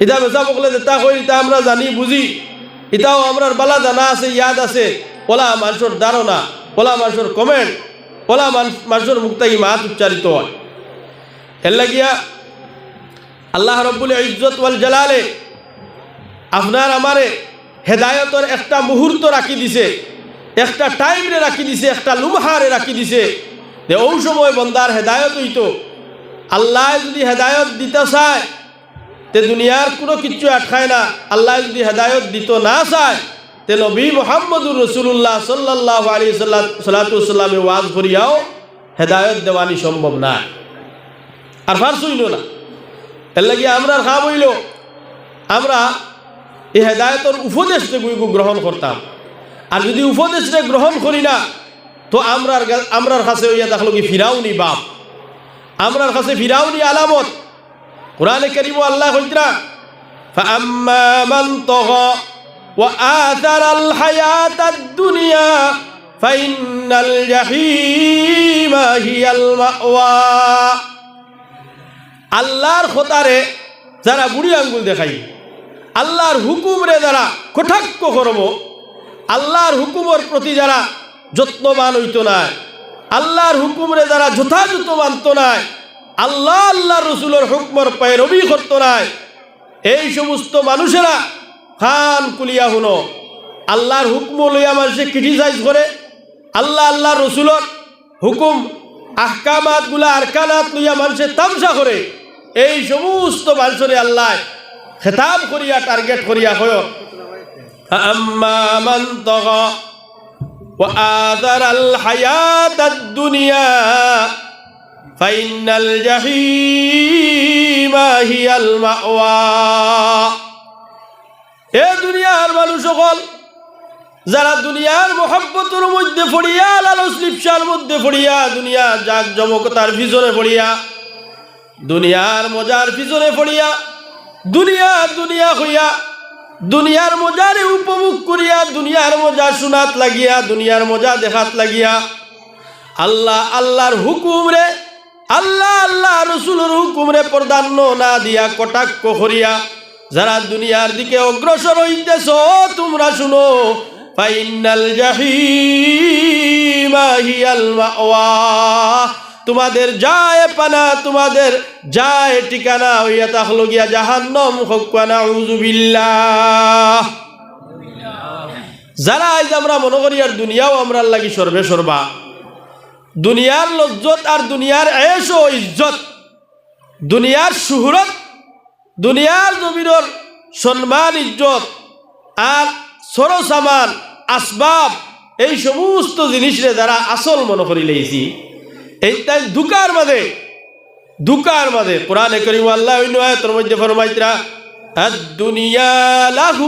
ইতা বেচা বকলে যেটা কই ইতা আমরা জানি বুঝি, ইতাও আমরার বালা জানা আছে, ইয়াদ আছে। ওলা মানুষের ধারণা, ওলা মানুষের কমেন্ট, ওলা মানুষের মুখ থেকে মাত উচ্চারিত হয়। এর লাগিয়া আল্লাহ রব্বুল ইজ্জত ওয়াল জালালে আপনার আমারে হেদায়তের একটা মুহূর্ত রাখি দিছে, একটা টাইমরে রাখি দিছে, একটা লুমহারে রাখি দিছে যে ওই সময় বন্দার হেদায়ত হইতো। আল্লাহ যদি হেদায়ত দিতে চায় তে দুনিয়ার কোনো কিছু আটকায় না। আল্লাহ যদি হেদায়ত দিত না চায় তে নবী মুহাম্মদুর রাসূলুল্লাহ সাল্লাল্লাহু আলাইহি সাল্লামে ওয়াজ করিয়াও হেদায়ত দেওয়ানি সম্ভব না, আর ফারস হইল না। এর লাগে আমরা খাম হইল আমরা এই হেদায়তের উপদেশকে গ্রহণ করতাম। আর যদি উপদেশকে গ্রহণ করি না তো আমরার কাছে হইয়া দেখলো কি ফিরাউনি বাপ, আমরার কাছে ফিরাউনি আলামত। কুরআনে কারীম আল্লাহ কইতরা ফাআম্মা মান তাগা ওয়া আথারাল হায়াতাদ দুনিয়া ফাইন্নাল জাহিমা হিয়াল মাওয়া। আল্লাহর খতারে যারা বুড়ি আঙ্গুল দেখাই, আল্লাহর হুকুমরে যারা কটাক্ষ করব, আল্লাহর হুকুমের প্রতি যারা যত্নবান হইত না, আল্লাহর হুকুমরে যারা যথাযথ মানত না, আল্লাহর রসুলের হুকুমের पैरवी করত না, এই সমস্ত মানুষেরা খান কুলিয়া হুনো আল্লাহর হুকুম লইয়া মানুষে ক্রিটিসাইজ করে, আল্লাহর রসুলের হুকুম আহকামাত গুলা আরকানাত লইয়া মানুষে তামসা করে। এই সমস্ত মানুষরে আল্লাহ খেতাব করিয়া টার্গেট করিয়া হয় আম্মা মান তাগা ওয়া আযারাল হায়াতাদ দুনিয়া ফাইন্নাল জাহিমা হিয়াল মাওয়া। এ দুনিয়ার মানুষ সকল যারা দুনিয়ার মহব্বতের মধ্যে পড়িয়া, লালস লিপ্সার মধ্যে পড়িয়া, দুনিয়া জাক জমকতার পিছনে পড়িয়া, দুনিয়ার মজার পিছনে পড়িয়া, দুনিয়া হইয়া দুনিয়ার মজারে উপভোগ করিয়া, দুনিয়ার মজা শোনাত লাগিয়া, দুনিয়ার মজা দেখাত লাগিয়া আল্লাহর হুকুম রে, আল্লাহ রসুলের হুকুম রে প্রাধান্য না দিয়া কটাক্ষ করিয়া যারা দুনিয়ার দিকে অগ্রসর হইতেছ, তোমরা শুনো ফাইনাল জাহিমা হিয়াল মাওয়া। তোমাদের যায় পানা, তোমাদের যায় ঠিকানা হইয়া থাকলো গিয়া জাহান্নাম। হক্কানা উযুবিল্লাহ। যারা আজ আমরা মনে করি আর দুনিয়াও আমরার লাগি সর্বে সর্বা, দুনিয়ার লজ্জত আর দুনিয়ার এশ ও ইজ্জত, দুনিয়ার শুহরত, দুনিয়ার জমিনের সম্মান ইজ্জত আর সরসামান আসবাব, এই সমস্ত জিনিসরে যারা আসল মনে করি লেগেছি, এইটাই দুকার মাঝে কোরআনে কারীম আল্লাহ অন্য আয়াতের মধ্যে ফরমাইতরা আদ-দুনিয়া লাহু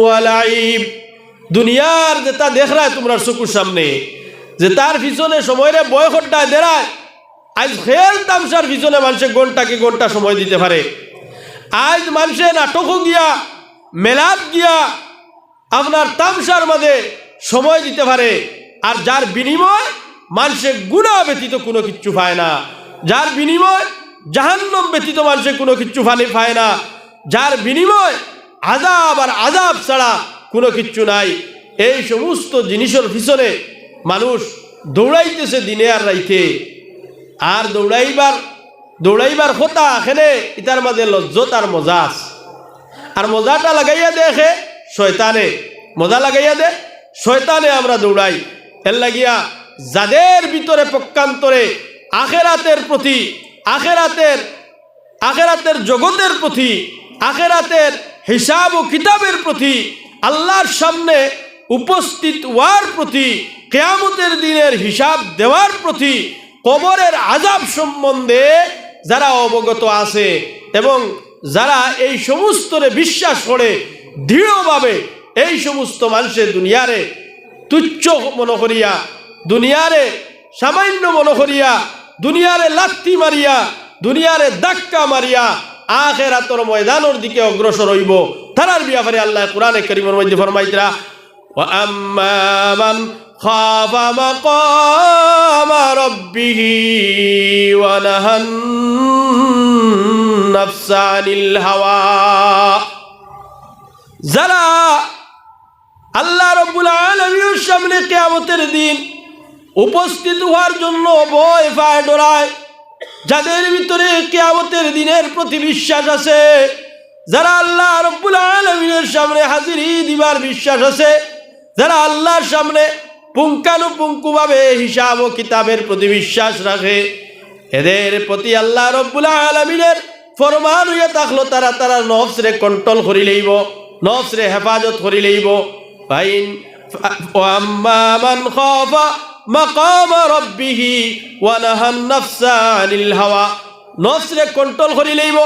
ওয়া লাইব। দুনিয়ার যেটা দেখরা তোমরা চকুর সামনে, যে তার পিছনে সময় রে বয় খড্ডায় দেড়ায়, আজ খেল তামসার পিছনে মানুষে ঘন্টাকে ঘন্টা সময় দিতে পারে। আজ মানুষে নাটক গিয়া, মেলাত গিয়া আপনার তামসার মাঝে সময় দিতে পারে, আর যার বিনিময় মানুষে গুনাহ ব্যতীত কোনো কিচ্ছু পায় না, যার বিনিময় জাহান্নাম ব্যতীত মানুষে কোনো কিচ্ছু পায় না, যার বিনিময় আযাব আর আযাব ছাড়া কোনো কিচ্ছু নাই। এই সমস্ত জিনিসের পিছনে মানুষ দৌড়াইতেছে দিনে আর রাইতে। আর দৌড়াইবার কথা এখানে ইতার মাঝে লজ্জত আর মজা আছে। আর মজাটা লাগাইয়া দেখে শয়তানে, মজা লাগাইয়া দে শয়তানে, আমরা দৌড়াই। এর লাগিয়া যাদের ভিতরে পক্ষান্তরে আখেরাতের প্রতি, আখেরাতের জগতের প্রতি, আখেরাতের হিসাব ও কিতাবের প্রতি, আল্লাহর সামনে উপস্থিত হওয়ার প্রতি, কিয়ামতের দিনের হিসাব দেওয়ার প্রতি, কবরের আযাব সম্বন্ধে যারা অবগত আছে এবং যারা এই সমস্তরে বিশ্বাস করে দৃঢ়ভাবে, এই সমস্ত মানুষের দুনিয়ারে তুচ্ছ মনে করিয়া, দুনিয়ারে সামান্য মনে করিয়া, দুনিয়ারে লাথি মারিয়া, দুনিয়ারে ধাক্কা মারিয়া আখিরাতের ময়দানের দিকে অগ্রসর হইব। তারার ব্যাপারে আল্লাহ কোরআনে কারীমের মধ্যে ফরমাইতরা ওয়া আম্মা মান খাফা মাকামা রাব্বিহি ওয়া নাহান নাফস নাফসা আনিল হাওয়া। যারা আল্লাহ রাব্বুল আলামিনের সামনে কিয়ামতের দিন উপস্থিত হওয়ার জন্য ভয় পায়, ডরায়, যাদের ভিতরে কিয়ামতের দিনের প্রতি বিশ্বাস আছে, যারা আল্লাহ রাব্বুল আলামিনের সামনে হাজিরি দিবার বিশ্বাস আছে, যারা আল্লাহর সামনে পুঙ্খানুপুঙ্খভাবে হিসাব ও কিতাবের প্রতি বিশ্বাস রাখে, এদের প্রতি আল্লাহ রাব্বুল আলামিনের ফরমান হইয়া থাকলো তারা নফসরে কন্ট্রোল করি লইব, নফসরে হেফাজত করি লইব। ফাইন আম্মা মান খাফা মাকাম রাব্বিহি ওয়া নাহান নাফসা আনিল হাওয়া। নফসরে কন্ট্রোল করি লইব।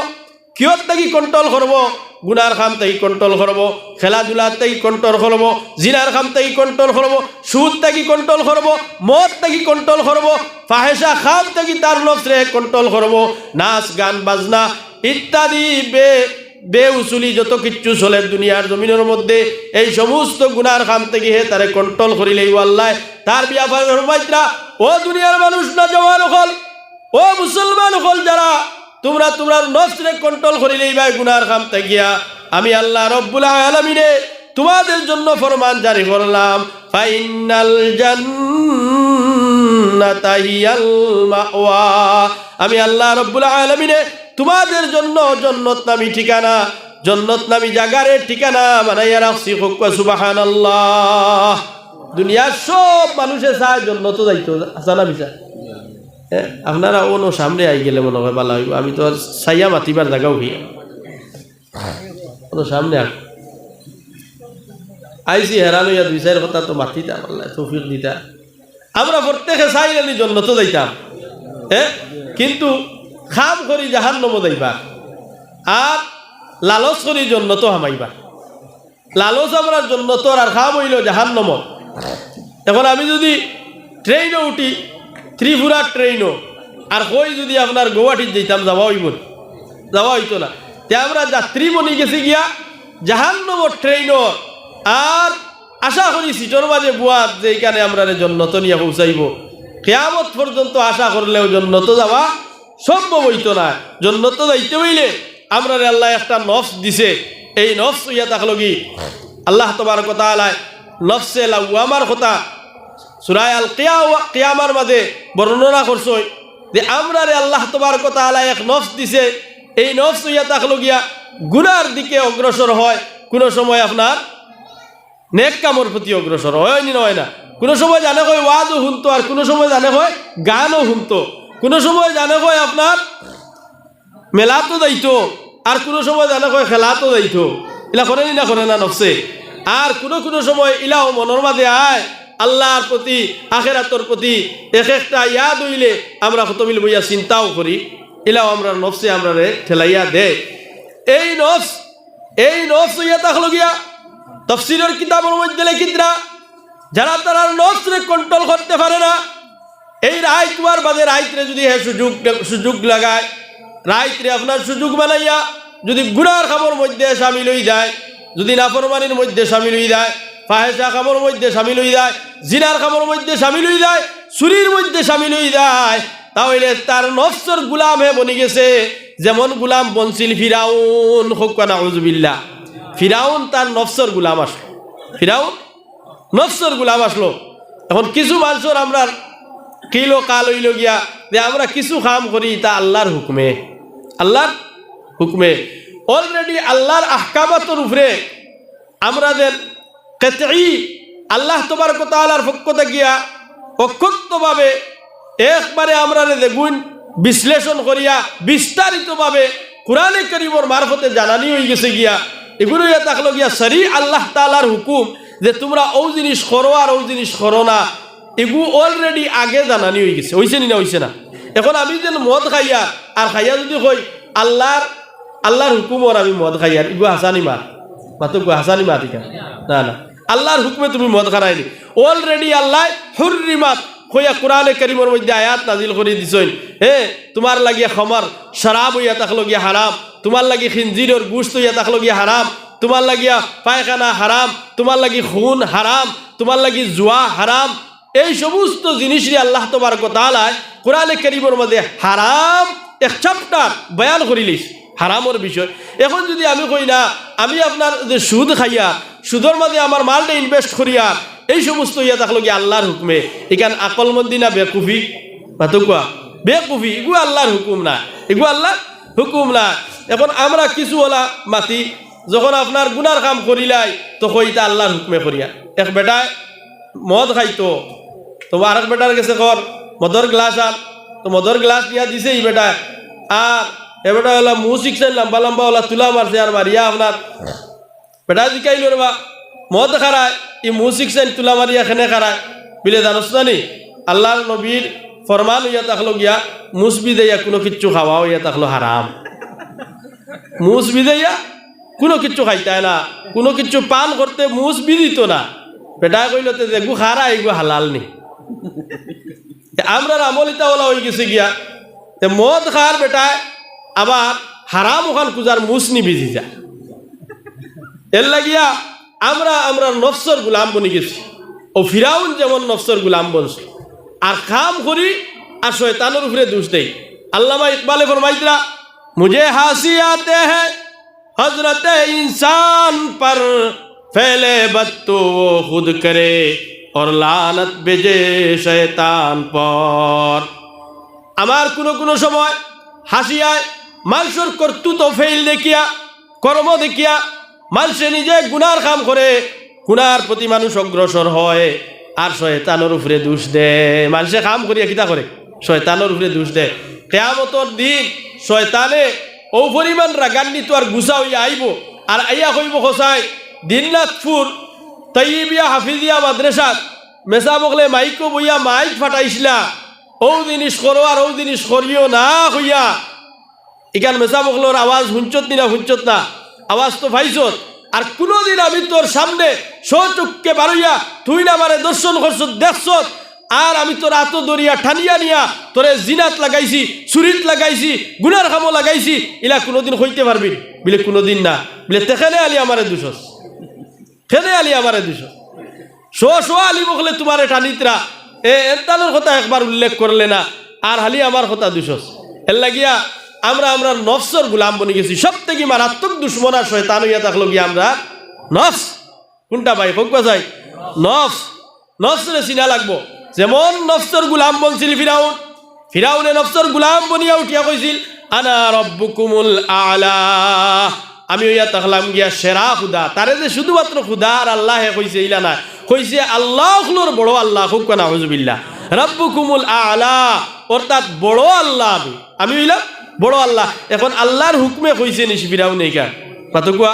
কিয়ত থাকি কন্ট্রোল করব? গুনার কাম থেকে কন্ট্রোল করব, খেলাধুলার থেকে কন্ট্রোল করব, জিনার কাম থেকে কন্ট্রোল করব, সুদ থেকে কন্ট্রোল করব, মদ থেকে কন্ট্রোল করব, ফাহেসা খাম থেকে তার নফসরে কন্ট্রোল করব, নাচ গান বাজনা ইত্যাদি বেউসুলি যত কিচ্ছু চলে দুনিয়ার জমিনের মধ্যে, এই সমস্ত গুনার কাম থেকে হে তারে কন্ট্রোল করিলেই আল্লাহ তার বিয়াফার ফরমাইতরা, ও দুনিয়ার মানুষ না জওয়ান হল, ও মুসলমান হল, যারা তোমরা নফসরে কন্ট্রোল করিলেই ভাই গুনার কাম থাকিয়া আমি আল্লাহ রাব্বুল আলামিনে তোমাদের জন্য ফরমান জারি করলাম, ফাইনাল জান্নাতা হিয়াল মাওয়া। আমি আল্লাহ রাব্বুল আলামিনে তোমাদের জন্য জান্নাত নামী ঠিকানা, জান্নাত নামী জায়গার ঠিকানা বানাইয়া রাখছি। সুবহানাল্লাহ। দুনিয়ার সব মানুষে চায় জান্নাতে যাইতো, আছে না বিচার? আপনারা অন্য সামনে আই গেলে মনে হয় ভালো হইব। আমি তো আর সাইয়া মাতিবার জায়গাও গিয়া সামনে আইসি হেরান হইয়া দুই চার কথা তো মাতিতাম, আল্লাহ তৌফিক দিতা। আমরা প্রত্যেকে চাইলে জন্নত যাইতাম, কিন্তু খাম করি জাহান্নাম যাইবা আর লালচ করি জন্নত হামাইবা। লালচ আমরা জন্নত আর খাম হইল জাহান্নাম। এখন আমি যদি ট্রেনও উঠি, ত্রিপুরার ট্রেনও, আর কই যদি আপনার গৌহাটির যেতাম, যাওয়া হইতো না। তে আমরা যাত্রী বনি গেছি গিয়া জাহান্নামর ট্রেনর, আর আশা করি সিটর মাঝে বুয়াত যে এইখানে আমরা জন্নত নিয়ে পৌঁছাইব। কিয়ামত পর্যন্ত আশা করলেও জন্নত যাওয়া সম্ভব হইতো না। জন্নত যাইতে হইলে আমরা আল্লাহ একটা নফস দিছে, এই নফস হইয়া থাকলো কি আল্লাহ তাবারক ওয়া তাআলা নফসে লাওয়ামার কথা সূরা আল কিয়ামার মাঝে বর্ণনা করছে যে আমরা আল্লাহ তাবারক ওয়া তাআলা এক নফস দিছে, এই নফস হইয়া থাকলো গিয়া গুনার দিকে অগ্রসর হয়, কোনো সময় আপনার নেক কামর প্রতি অগ্রসর হয় না। কোনো সময় জানে হয় ওয়াজও শুনতো, আর কোনো সময় জানে হয় গানও শুনতো, কোনো সময় জানে হয় আপনার মেলাতো যাইতো, আর কোনো সময় জানে হয় খেলাতো যাইতো। এলা করে না নফসে। আর কোনো সময় ইলাও মনের মাঝে আয় আল্লাহর প্রতি, আখেরাতর প্রতি এক একটা ইয়াদ হইলে আমরা কতমিল বইয়া চিন্তাও করি, এলাও আমরা নফসে আমরা ঠেলাইয়া দে। এই নফস হইয়া থাকলো গিয়া তাফসীরের কিতাবের মধ্যে লেখিতরা যারা তারা নফসরে কন্ট্রোল করতে পারে না, এই রাইতবার বাদে রাইতরে যদি সুযোগ লাগায়, রাইতরে আপনার সুযোগ বানাইয়া যদি গুনার খামর মধ্যে শামিল হয়ে যায়, যদি নাফরমানির মধ্যে শামিল হয়ে যায়, ফাহেসা খামর মধ্যে শামিল হয়ে যায়, জিনার খামর মধ্যে শামিল হয়ে যায়, চুরির মধ্যে শামিল হয়ে যায়, তাহলে তার নফসর গুলাম হে বনি গেছে। যেমন গুলাম বনছিল ফিরাউন, হোক নাউজুবিল্লাহ। ফিরাউন তার নফসর গুলাম আসলো, ফিরাউন নফসর গুলাম আসলো। এখন কিছু মানুষের আমরা কিলো কাল হইল গিয়া যে আমরা কিছু কাম করি তা আল্লাহর হুকমে অলরেডি আল্লাহর আহকামাতের উপরে আমরা যে কাতঈ আল্লাহ তাবারক ওয়া তাআলার পক্ষ থেকে অক্ষতভাবে একবারে আমরা দেখুন বিশ্লেষণ করিয়া বিস্তারিতভাবে কোরআনে কারীমের মারফতে জানানি হয়ে গেছে গিয়া। এগুলো ইয়া থাকলো গিয়া সরি আল্লাহ তাআলার হুকুম যে তোমরা ও জিনিস করো আর ও জিনিস করো না, এগু অলরেডি আগে জানানি হয়ে গেছে। হইছে নি না? হইছে না? এখন আমি যেন মদ খাইয়া আর খাইয়া যদি কই আল্লাহর হুকুমর আমি মদ খাইয়ার, এগু হাসানি মাত মাতো হাসানি মাত ইকা না, আল্লাহর হুকুমে তুমি মদ খারাইনি। অলরেডি আল্লাহ হুররিমাত কইয়া কোরআনে কারীমের মধ্যে আয়াত নাজিল করে দিছেন, তোমার লাগিয়া খমর শরাব হইয়া থাকলো গিয়া হারাম, তোমার লাগি খিনজিরের গোশত হইয়া থাকলো গিয়া হারাম, তোমার লাগিয়া পায়খানা হারাম, তোমার লাগি খুন হারাম, তোমার লাগি জুয়া হারাম। এই সমস্ত জিনিসই আল্লাহ তাবারক ওয়া তাআলা কোরআনে কারীমের মধ্যে হারাম এক চ্যাপ্টার বয়ান করিলিস। হারামর বিষয়। এখন যদি আমি কই না আমি আপনার যে সুদ খাইয়া সুদের মাঝে আমার মালটা ইনভেস্ট করিয়া এই সমস্ত ইয়া থাকলো কি আল্লাহর হুকুমে, এখান আকলমন্দি না বেকুফি বাতুকুয়া বেকুফি, এগু আল্লাহর হুকুম না, এগু আল্লাহর হুকুম না। এখন আমরা কিছু ওলা মাতি যখন আপনার গুনার কাম করিলাই তো কইতা আল্লাহর হুকুমে করিয়া। এক বেটায় মদ খাইতো, তো আরেক বেটার গেছে কর মদর গ্লাস আন, তো মদর গ্লাস নিয়ে দিছে এই বেটায়, আর এ বেটা ওলা মু শিখছেন লম্বা লম্বা ওলা তুলা মারছে আর মারিয়া আপনার বেটা জিকাইল রা মদ খারায় ই মু শিখছেন তুলা মারিয়া খেনে খারায় বিলে জানোস না নি আল্লাহর নবীর ফরমান হইয়া থাকলো গিয়া মুস বিদাইয়া কোনো কিচ্ছু খাওয়া হইয়া থাকলো হারাম। মুস বিদাইয়া কোনো কিচ্ছু খাইতায় না, কোনো কিচ্ছু পান করতে মুস বিদিত না। বেটা কইল যে গু খারা এগু হালাল নি। আমরা আমলিতা ওলা হয়ে গেছে গিয়া মদ খার বেটায় আবার হারাম ওখান কুজার মুস নি বিজি যায়। এর লাগিয়া আমরা নফসর গুলাম বনি গেছি। ও ফিরাউন যেমন নফসর গুলাম বনছে আর কাম করি আর শয়তানের উপরে দোষ দেই। আল্লামা ইকবালে ফরমাইতরা মুঝে হাসি আতে হ্যায় হজরত इंसान पर फैले बद तो वो खुद करे और लानत भेजे शैतान पर। আমার কোনো সময় হাসি আয় মানুষের কর্তৃত্ব ফেল দেখিয়া কর্ম দেখিয়া মানুষে নিজে গুনার কাম করে, গুনার প্রতি মানুষ অগ্রসর হয় আর শয়তানের উপরে দোষ দেয়। মানুষে কাম করিয়া কিতা করে শয়তানের উপরে দোষ দেয়। কিয়ামতের দিন শয়তানে ও পরিমাণ রাগান্বিত আর গুছা হইয়া আইব আর আইয়া কইব খোসাই দিননাথপুর তৈবিয়া হাফিজিয়া মাদ্রাসাত মেসা বকলে মাইকো বইয়া মাইক ফাটাইছিলা ও জিনিস করো আর ও জিনিস করিও না হইয়া এখান মেসা বকলোর আওয়াজ হুঞ্চত না হুঞ্চত না আওয়াজ তো ভাইছত। আর কোনোদিন আমি তোর সামনে সচক্ষে বারইয়া তুই না মারে দর্শন করছ দেখছ আর আমি তোর আত দরিয়া ঠানিয়া নিয়া তোরে জিনাত লাগাইছি, চুরিত লাগাইছি, গুনার কামো লাগাইছি, ইলা কোনোদিন হইতে পারবি বলে কোনোদিন না বলে তেখানে আলি আমারে দুশস, খেনে আলি আমারে দুশস শো আলি বকলে তোমারে টানিতরা এর কথা একবার উল্লেখ করলে না আর হালি আমার কথা দুশস। এর লাগিয়া আমরা নফসর গুলাম বনে গেছি। সব থেকে মারাত্মক দুশ্মন আর শয়তান হইয়া থাকলো গিয়া আমরা নফস। কোনটা ভাই হোক যাই নফসরে চিনা লাগবো। যেমন নফসর গুলাম বলছিল ফিরাউনে নফসর গুলাম বনিয়া উঠিয়া কইছিল আনা রব্বুকুমুল আলা, আমি হইয়া থাকলাম গিয়া সেরা খুদা। তারে যে শুধুমাত্র খুদা আর আল্লাহ কইছে ইলা না, কইছে আল্লাহর বড় আল্লাহ হোক না হুজুবিল্লাহ রব্বুকুমুল আলা, অর্থাৎ বড় আল্লাহ আমি হইলাম বড় আল্লাহ। এখন আল্লাহর হুকমে কইছে নিস ফিরাউনে এইখান পাতকুয়া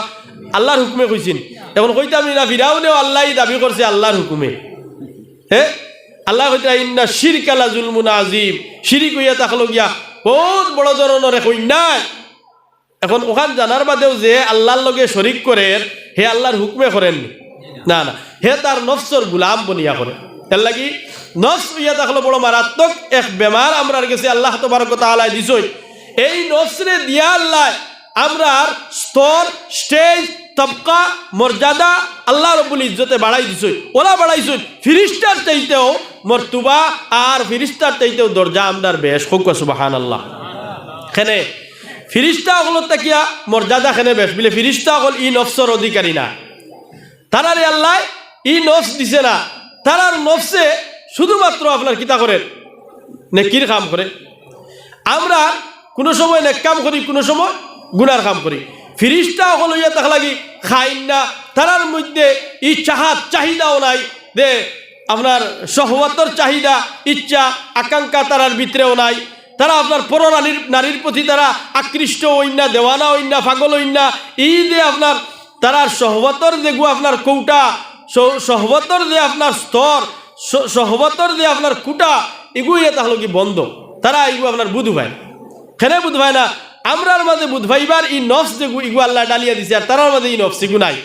আল্লাহর হুকমে কইছেন। এখন কইতাম না ফিরাউনেও আল্লাহ দাবি করছে আল্লাহর হুকুমে। হ্যাঁ আল্লাহ কইতা ইন্না শিরকা লা যুলমুন আযীম, শিরিক হইয়া থাকলো গিয়া বহুত বড় ধরনের এক অন্যায়। এখন ওখান জানার বাদেও যে আল্লাহর লগে শরিক করেন হে আল্লাহর হুকমে করেন না, হে তার নফসর গুলাম বনিয়া করে। এর লাগি নফস হইয়া থাকলো বড় মারাত্মক এক বেমার আমরার কাছে আল্লাহ তাবারক ওয়া তাআলা দিছই। এই নফসরে দিয়া আল্লাহ আমরার স্তর স্টেজ তবকা মর্যাদা আল্লাহ রব্বুল ইজ্জতে বাড়াই দিছই। ওরা বাড়াইছই ফিরিস্তার চাইতেও মর্তুবা আর ফিরিস্তার চাইতেও দরজা আমরার বেশ হোক সুবহানাল্লাহ। খেনে ফিরিস্তা হল তাকিয়া মর্যাদা খেনে বেশ বলে ফিরিস্তা হল ই নফসর অধিকারী না, তারারে আল্লাহ ই নফস দিছে না। তারার নফসে শুধুমাত্র আপনার কিতা করেন নেকির কাম করে। আমরা কোনো সময় নেক কাম করি, কোনো সময় গুনার কাম করি। ফিরিস্তা হল ইয়া তাক লাগি খাইন না, তারার মধ্যে ই চাহিদাও নাই যে আপনার সহবতর চাহিদা ইচ্ছা আকাঙ্ক্ষা তারার ভিতরেও নাই। তারা আপনার পর নারীর প্রতি তারা আকৃষ্ট হইন না, দেওয়ানা হইন না, পাগল হইন না। এই যে আপনার তারার সহবতর যে আপনার কৌটা, সহবতর যে আপনার স্তর, সহবতর যে আপনার কুটা, এগুলো তাহলে কি বন্ধ। তারা এগুলো আপনার বুধ ভাই খেনে বুধ ভাই না। আমরার মাঝে বুধ ভাইবার ই নফস যে ইগু আল্লাহ ডালিয়া দিছে আর তারার মাঝে ই নফস ইগু নাই।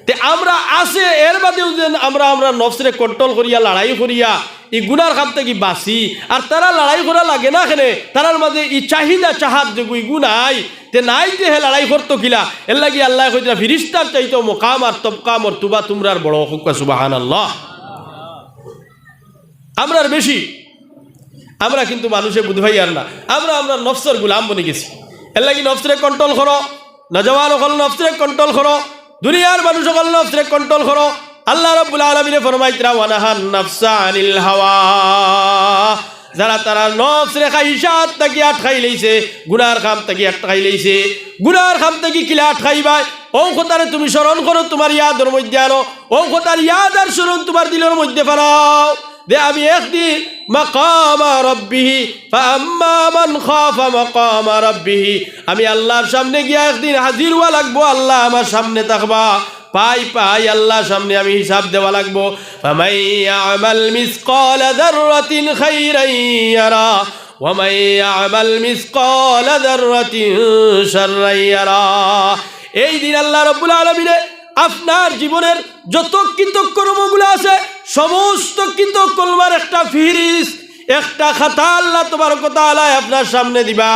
তে আমরা আছে এর বাদেও যে আমরা নফসরে কন্ট্রোল করিয়া লড়াই করিয়া ই গুনার খাম থেকে বাঁচি আর তারা লড়াই করা লাগে না। খেনে তারার মাঝে ই চাহিদা চাহাত যে ইগু নাই, তে নাই যে হে লড়াই করতো কিলা। এর লাগি আল্লাহ কইতা ফিরিস্তার চাইতো মোকাম আর তবকা মর্তুবা তোমরার বড় হোক সুবহানাল্লাহ। আমরার বেশি আমরা কিন্তু মানুষে বুধ ভাই আর না, আমরা নফসর গুলাম বনে গেছি। এর লাগি নফসরে কন্ট্রোল করো, নজওয়ান হল নফসরে কন্ট্রোল করো, দুনিয়ার মানুষ হল নফসরে কন্ট্রোল করো। আল্লাহ রাব্বুল আলামিন ফরমাইতরা ওয়ানাহান নাফসা আনিল হাওয়া, যারা তারা নফসরে খাইশাত তাকি আটকাই লইছে, গুনার কাম তাকি আটকাই লইছে, গুনার কাম তাকি কিলা আটকাইবাই ও কথারে তুমি স্মরণ করো, তোমার ইয়াদের মধ্যে আনো, ও কথার ইয়াদ আর স্মরণ তোমার দিলের মধ্যে ফেলাও। দে আমি একদিন মাকামা রাব্বিহি ফাআম্মা মান খাফা মাকামা রাব্বিহি, আমি আল্লাহর সামনে গিয়া একদিন হাজির হওয়া লাগবো, আল্লাহ আমার সামনে থাকবা, পাই পাই আল্লাহর সামনে আমি হিসাব দেওয়া লাগবো। ফামান ইয়ামাল মিসকালা যাররাতিন খাইরান ইয়ারা ওয়া মান ইয়ামাল মিসকালা যাররাতিন শাররান ইয়ারা। এই দিন আল্লাহ রাব্বুল আলামিন আপনার জীবনের যত কৃতকর্মগুলো আছে সমস্ত কৃতকর্মের একটা ফিরিস, একটা খাতা আল্লাহ তাবারক ওয়া তাআলা আপনার সামনে দিবা।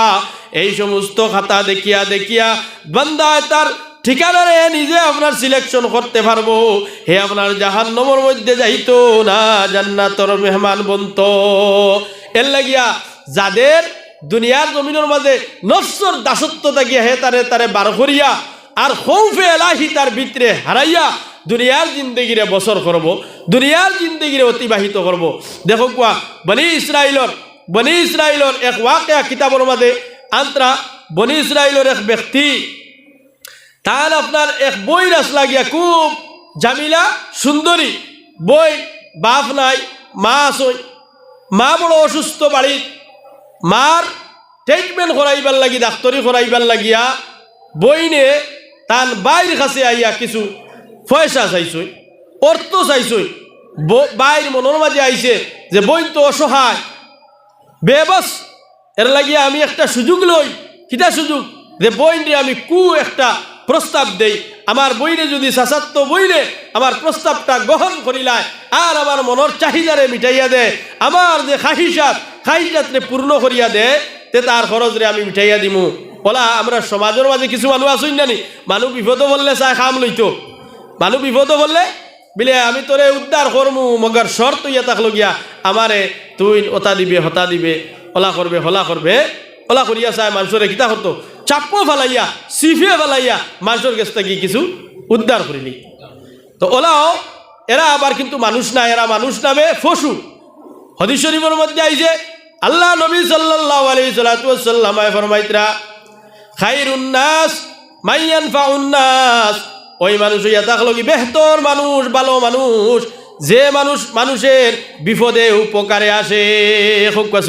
এই সমস্ত খাতা দেখিয়া দেখিয়া বান্দা তার ঠিকানারে নিজে আপনার সিলেকশন করতে পারবো, হে আপনার জাহান্নামের মধ্যে যাইতো না জান্নাতের মেহমান বনতো। এর লাগিয়া যাদের দুনিয়ার জমিনের মাঝে নফসর দাসত্ব থাকিয়া হে তারে বার করিয়া আর খৌফে এলাহি তার ভিতরে হারাইয়া দুনিয়ার জিন্দগিরে বছর করব, দুনিয়ার জিন্দগিরে অতিবাহিত করব। দেখো কোয়া বনি ইসরাইলর এক ওয়াকিয়া কিতাবের মাঝে আন্তরা বনি ইসরাইলর এক ব্যক্তি তার আপনার এক বই রাস লাগিয়া খুব জামিলা সুন্দরী বই, বাপ নাই, মা আসই, মা বড় অসুস্থ বাড়ির, মার ট্রিটমেন্ট করাইবার লাগি ডাক্তরি করাইবার লাগিয়া বইনে তার বাইর কাছে আইয়া কিছু পয়সা চাইছই, অর্থ চাইছই। বাইর মনের মাঝে আইছে যে বই তো অসহায় বেবস, এর লাগিয়া আমি একটা সুযোগ লই। কিটা সুযোগ? যে বইনে আমি একটা প্রস্তাব দেই, আমার বইনে যদি শাসাত্য বইনে আমার প্রস্তাবটা গ্রহণ করিলায় আর আমার মনের চাহিদারে মিটাইয়া দে, আমার যে খাহিসাতরে পূর্ণ করিয়া দে, তে তার খরচ রে আমি মিটাইয়া দিমু। বলা আমরা সমাজের মাঝে কিছু মানুষ আসুন জানি, মানুষ বিপদ বললে চাই খাম লইতো, মানুষ বিপদ বললে বিলে আমি তোরে উদ্ধার করমু, মগর শর্ত ইয়া থাকলো গিয়া আমারে তুই ওটা দিবে হতা দিবে, ওলা করবে হলা করবে, ওলা করিয়া চায় মানুষরে কিতা করতো চাপ্পো ফেলাইয়া সিফে ফেলাইয়া মানুষের কাছ থেকে কিছু উদ্ধার করিলি। তো ওলাও এরা আবার কিন্তু মানুষ না, এরা মানুষ নামে পশু। হাদিস শরীফের মধ্যে আইছে আল্লাহ নবী সাল্লাল্লাহু আলাইহি ওয়াসাল্লাম ফরমাইতরা খায়রুন নাস মান ইয়ানফাউন নাস, ওই মানুষ ইয়া থাকলো কি বেহতর মানুষ, ভালো মানুষ, যে মানুষের বিপদে উপকারে আসে।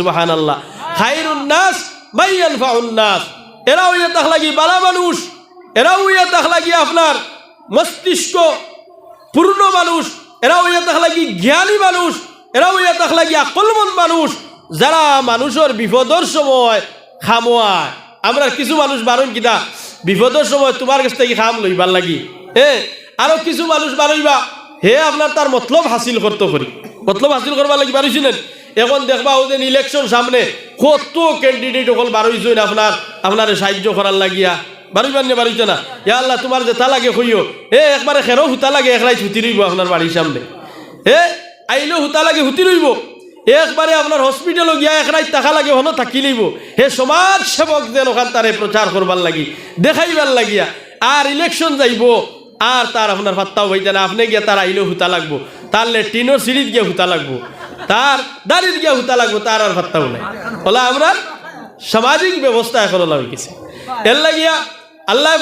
সুবহানাল্লাহ। খায়রুন নাস মান ইয়ানফাউন নাস, এরাও ইয়া থাকলা কি ভালো মানুষ, এরাও ইয়া থাকলা কি আপনার মস্তিষ্ক পূর্ণ মানুষ, এরাও ইয়া থাকলা কি জ্ঞানী মানুষ, এরাও ইয়া থাকলা কি আকলমন্দ মানুষ, যারা মানুষের বিপদের সময় খামোয়ায়। আমরা কিছু মানুষ বারণ কিনা বিপদের সময় তোমার কাছ থেকে খাম লইবার লাগি, আরো কিছু মানুষ বারইবা হে আপনার তার মতলব হাসিল করতে করি, মতলব হাসিল করবার লাগি বারইছিলেন। এখন দেখবা ওদের ইলেকশন সামনে কত ক্যান্ডিডেট সকল বারইছেন আপনার সাহায্য করার লাগিয়া, বারইবার নে বারইছে না। ইয়া আল্লাহ তোমার যেটা লাগে কইও, একবারে খেরো হুতা লাগে একলাই হুতি রইব আপনার বাড়ির সামনে, আইলেও হুতা লাগে হুতি রইব, একবারে আপনার হসপিটালও গিয়া এক রাত টাকা লাগে হনো থাকি লইব। হে সমাজ সেবক যেন ওখান তারে প্রচার করবার লাগি দেখাইবার লাগিয়া আর ইলেকশন যাইব আর তার আপনার পাত্তাও হইতে না, আপনি গিয়া তার আইলেও হুতা লাগবো, তার লেট্রিনের সিঁড়িত গিয়া হুতা লাগবো, তার দাঁড়িয়ে গিয়া হুতা লাগবো, তার আর পাত্তাও নাই। ওলা আমরা সামাজিক ব্যবস্থা এখন হয়ে গেছে। এর লাগিয়া আল্লাহ